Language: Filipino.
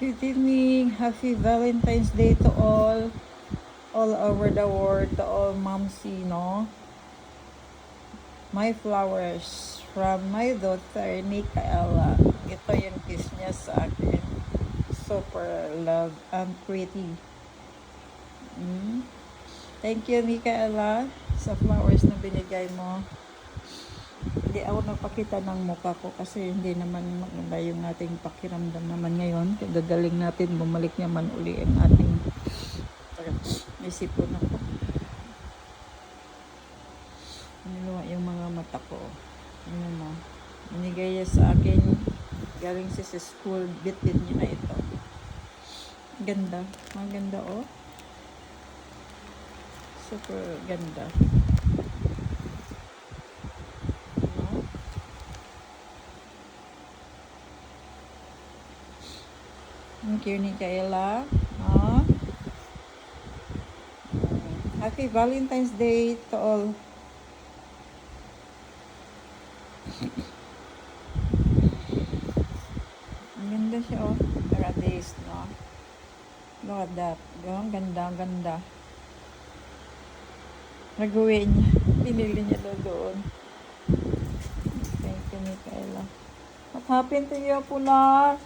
Good evening. Happy Valentine's Day to all over the world, to all momsy, no? My flowers from my daughter, Micaela. Ito yung kiss niya sa akin. Super love and pretty. Thank you, Micaela, sa flowers na binigay mo. Hindi ako nagpakita ng mukha ko kasi hindi naman maganda yung ating pakiramdam naman ngayon. Gagaling natin, bumalik naman uli ang ating isipon ako. Niluwa yung mga mata ko. Ano na. Binigay niya sa akin. Galing siya sa school. Bit-bit niya na ito. Ganda. Maganda oh. Super ganda. Thank you, Micaela. Happy Valentine's Day to all. Ang ganda siya, oh. Paradise, no? Look at that. Ang ganda, ang ganda. Nag-uwi niya. Pinili niya doon. Thank you, Micaela. What happened to you, Pular?